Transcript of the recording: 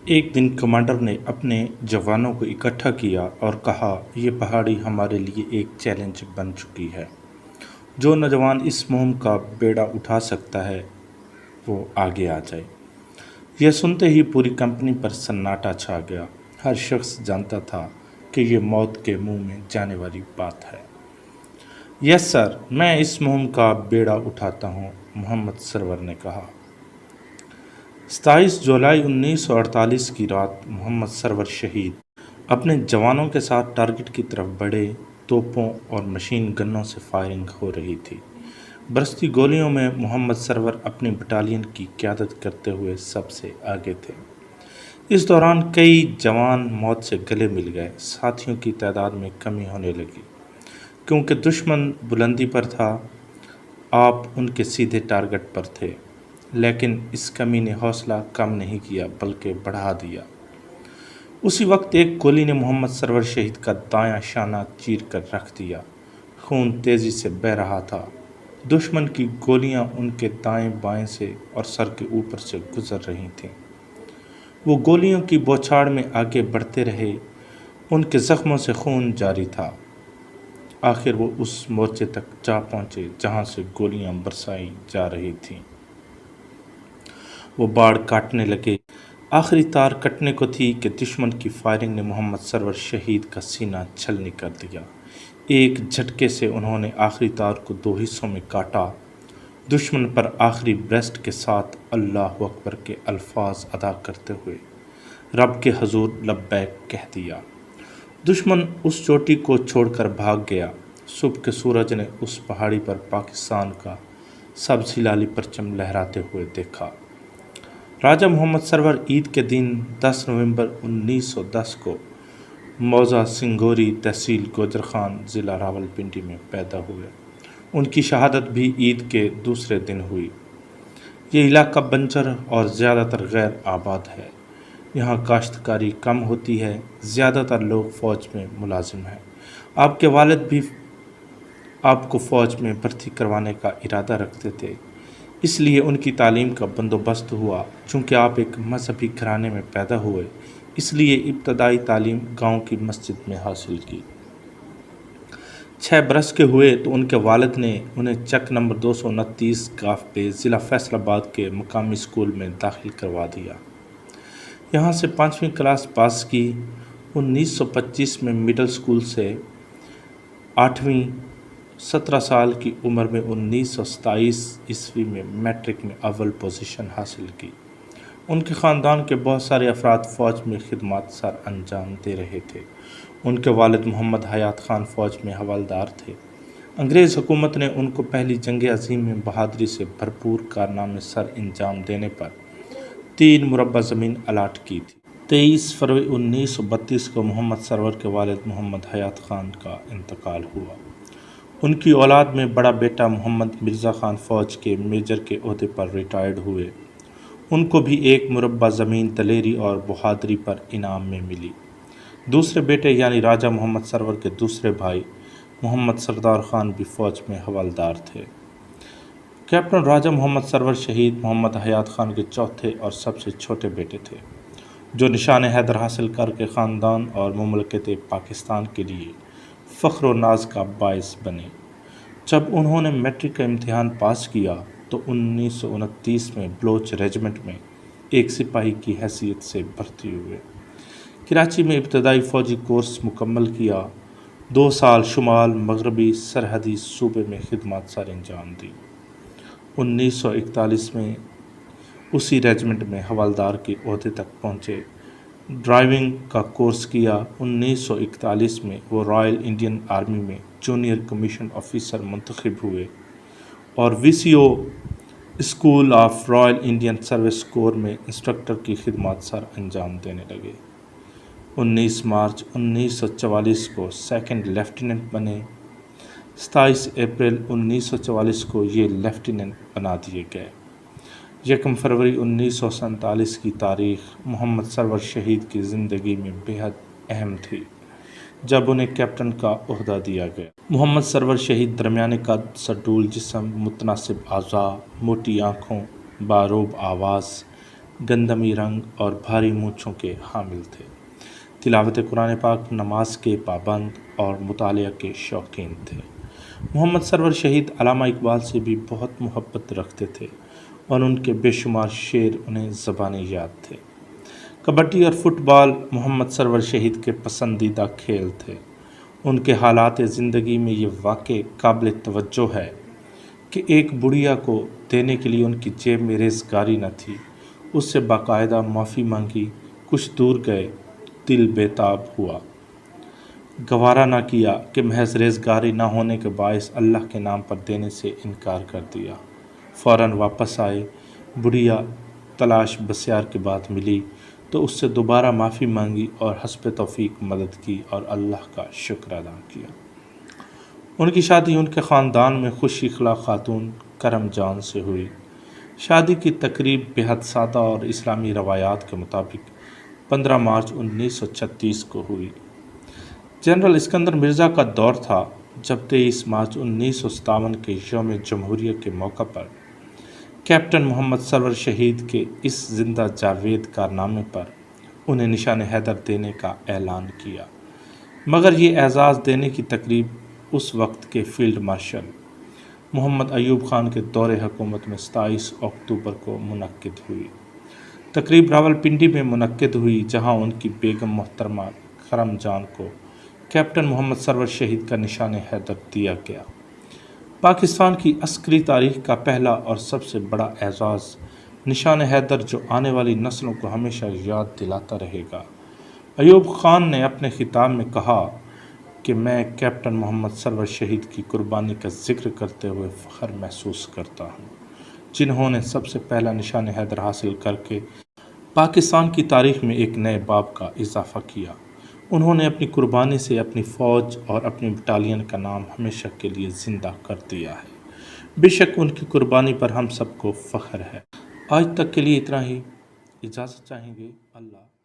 ایک دن کمانڈر نے اپنے جوانوں کو اکٹھا کیا اور کہا، یہ پہاڑی ہمارے لیے ایک چیلنج بن چکی ہے۔ جو نوجوان اس مہم کا بیڑا اٹھا سکتا ہے وہ آگے آ جائے۔ یہ سنتے ہی پوری کمپنی پر سناٹا چھا گیا۔ ہر شخص جانتا تھا کہ یہ موت کے منہ میں جانے والی بات ہے۔ یس سر، میں اس مہم کا بیڑا اٹھاتا ہوں، محمد سرور نے کہا۔ 27 جولائی 1948 کی رات محمد سرور شہید اپنے جوانوں کے ساتھ ٹارگٹ کی طرف بڑھے۔ توپوں اور مشین گنوں سے فائرنگ ہو رہی تھی۔ برستی گولیوں میں محمد سرور اپنی بٹالین کی قیادت کرتے ہوئے سب سے آگے تھے۔ اس دوران کئی جوان موت سے گلے مل گئے۔ ساتھیوں کی تعداد میں کمی ہونے لگی کیونکہ دشمن بلندی پر تھا۔ آپ ان کے سیدھے ٹارگٹ پر تھے، لیکن اس کمی نے حوصلہ کم نہیں کیا بلکہ بڑھا دیا۔ اسی وقت ایک گولی نے محمد سرور شہید کا دایاں شانہ چیر کر رکھ دیا۔ خون تیزی سے بہہ رہا تھا۔ دشمن کی گولیاں ان کے دائیں بائیں سے اور سر کے اوپر سے گزر رہی تھیں۔ وہ گولیوں کی بوچھاڑ میں آگے بڑھتے رہے۔ ان کے زخموں سے خون جاری تھا۔ آخر وہ اس مورچے تک جا پہنچے جہاں سے گولیاں برسائی جا رہی تھیں۔ وہ باڑ کاٹنے لگے۔ آخری تار کٹنے کو تھی کہ دشمن کی فائرنگ نے محمد سرور شہید کا سینہ چھلنی کر دیا۔ ایک جھٹکے سے انہوں نے آخری تار کو 2 حصوں میں کاٹا۔ دشمن پر آخری بریسٹ کے ساتھ اللہ اکبر کے الفاظ ادا کرتے ہوئے رب کے حضور لبیک کہہ دیا۔ دشمن اس چوٹی کو چھوڑ کر بھاگ گیا۔ صبح کے سورج نے اس پہاڑی پر پاکستان کا سبز ہلالی پرچم لہراتے ہوئے دیکھا۔ راجہ محمد سرور عید کے دن 10 نومبر 1910 کو موضع سنگوری، تحصیل گوجرخان، ضلع راولپنڈی میں پیدا ہوئے۔ ان کی شہادت بھی عید کے دوسرے دن ہوئی۔ یہ علاقہ بنجر اور زیادہ تر غیر آباد ہے۔ یہاں کاشتکاری کم ہوتی ہے۔ زیادہ تر لوگ فوج میں ملازم ہیں۔ آپ کے والد بھی آپ کو فوج میں بھرتی کروانے کا ارادہ رکھتے تھے، اس لیے ان کی تعلیم کا بندوبست ہوا۔ چونکہ آپ ایک مذہبی گھرانے میں پیدا ہوئے، اس لیے ابتدائی تعلیم گاؤں کی مسجد میں حاصل کی۔ 6 برس کے ہوئے تو ان کے والد نے انہیں چک نمبر 229 گاف پہ ضلع فیصل آباد کے مقامی اسکول میں داخل کروا دیا۔ یہاں سے 5ویں کلاس پاس کی۔ 1925 میں مڈل اسکول سے 8ویں 17 سال کی عمر میں 1927 عیسوی میں میٹرک میں اول پوزیشن حاصل کی۔ ان کے خاندان کے بہت سارے افراد فوج میں خدمات سر انجام دے رہے تھے۔ ان کے والد محمد حیات خان فوج میں حوالدار تھے۔ انگریز حکومت نے ان کو پہلی جنگ عظیم میں بہادری سے بھرپور کارنامے سر انجام دینے پر 3 مربع زمین الاٹ کی تھی۔ 23 فروری 1932 کو محمد سرور کے والد محمد حیات خان کا انتقال ہوا۔ ان کی اولاد میں بڑا بیٹا محمد مرزا خان فوج کے میجر کے عہدے پر ریٹائرڈ ہوئے۔ ان کو بھی 1 مربع زمین دلیری اور بہادری پر انعام میں ملی۔ دوسرے بیٹے یعنی راجہ محمد سرور کے دوسرے بھائی محمد سردار خان بھی فوج میں حوالدار تھے۔ کیپٹن راجہ محمد سرور شہید محمد حیات خان کے چوتھے اور سب سے چھوٹے بیٹے تھے، جو نشان حیدر حاصل کر کے خاندان اور مملکت پاکستان کے لیے فخر و ناز کا باعث بنے۔ جب انہوں نے میٹرک کا امتحان پاس کیا تو 1929 میں بلوچ ریجمنٹ میں ایک سپاہی کی حیثیت سے بھرتی ہوئے۔ کراچی میں ابتدائی فوجی کورس مکمل کیا۔ 2 سال شمال مغربی سرحدی صوبے میں خدمات سر انجام دی۔ 1941 میں اسی ریجمنٹ میں حوالدار کے عہدے تک پہنچے۔ ڈرائیونگ کا کورس کیا۔ 1941 میں وہ رائل انڈین آرمی میں جونیئر کمیشن آفیسر منتخب ہوئے اور VCO school of royal Indian service corps میں انسٹرکٹر کی خدمات سر انجام دینے لگے۔ 19 مارچ 1944 کو سیکنڈ لیفٹیننٹ بنے۔ 27 اپریل 1944 کو یہ لیفٹیننٹ بنا دیے گئے۔ 1 فروری 1947 کی تاریخ محمد سرور شہید کی زندگی میں بے حد اہم تھی، جب انہیں کیپٹن کا عہدہ دیا گیا۔ محمد سرور شہید درمیانے قد، سڈول جسم، متناسب اعضاء، موٹی آنکھوں، باروب آواز، گندمی رنگ اور بھاری مونچھوں کے حامل تھے۔ تلاوت قرآن پاک، نماز کے پابند اور مطالعہ کے شوقین تھے۔ محمد سرور شہید علامہ اقبال سے بھی بہت محبت رکھتے تھے اور ان کے بے شمار شعر انہیں زبانی یاد تھے۔ کبڈی اور فٹ بال محمد سرور شہید کے پسندیدہ کھیل تھے۔ ان کے حالات زندگی میں یہ واقع قابل توجہ ہے کہ ایک بڑھیا کو دینے کے لیے ان کی جیب میں ریزگاری نہ تھی۔ اس سے باقاعدہ معافی مانگی، کچھ دور گئے، دل بیتاب ہوا، گوارا نہ کیا کہ محض ریزگاری نہ ہونے کے باعث اللہ کے نام پر دینے سے انکار کر دیا۔ فوراً واپس آئے۔ بڑھیا تلاش بسیار کے بعد ملی تو اس سے دوبارہ معافی مانگی اور حسب توفیق مدد کی اور اللہ کا شکر ادا کیا۔ ان کی شادی ان کے خاندان میں خوش اخلاق خاتون کرم جان سے ہوئی۔ شادی کی تقریب بے حد سادہ اور اسلامی روایات کے مطابق 15 مارچ 1936 کو ہوئی۔ جنرل اسکندر مرزا کا دور تھا جب 23 مارچ 1957 کے یوم جمہوریہ کے موقع پر کیپٹن محمد سرور شہید کے اس زندہ جاوید کارنامے پر انہیں نشان حیدر دینے کا اعلان کیا، مگر یہ اعزاز دینے کی تقریب اس وقت کے فیلڈ مارشل محمد ایوب خان کے دور حکومت میں 27 اکتوبر کو منعقد ہوئی۔ تقریب راولپنڈی میں منعقد ہوئی، جہاں ان کی بیگم محترمہ کرم جان کو کیپٹن محمد سرور شہید کا نشان حیدر دیا گیا۔ پاکستان کی عسکری تاریخ کا پہلا اور سب سے بڑا اعزاز نشان حیدر، جو آنے والی نسلوں کو ہمیشہ یاد دلاتا رہے گا۔ ایوب خان نے اپنے خطاب میں کہا کہ میں کیپٹن محمد سرور شہید کی قربانی کا ذکر کرتے ہوئے فخر محسوس کرتا ہوں، جنہوں نے سب سے پہلا نشان حیدر حاصل کر کے پاکستان کی تاریخ میں ایک نئے باب کا اضافہ کیا۔ انہوں نے اپنی قربانی سے اپنی فوج اور اپنی بٹالین کا نام ہمیشہ کے لیے زندہ کر دیا ہے۔ بے شک ان کی قربانی پر ہم سب کو فخر ہے۔ آج تک کے لیے اتنا ہی، اجازت چاہیں گے۔ اللہ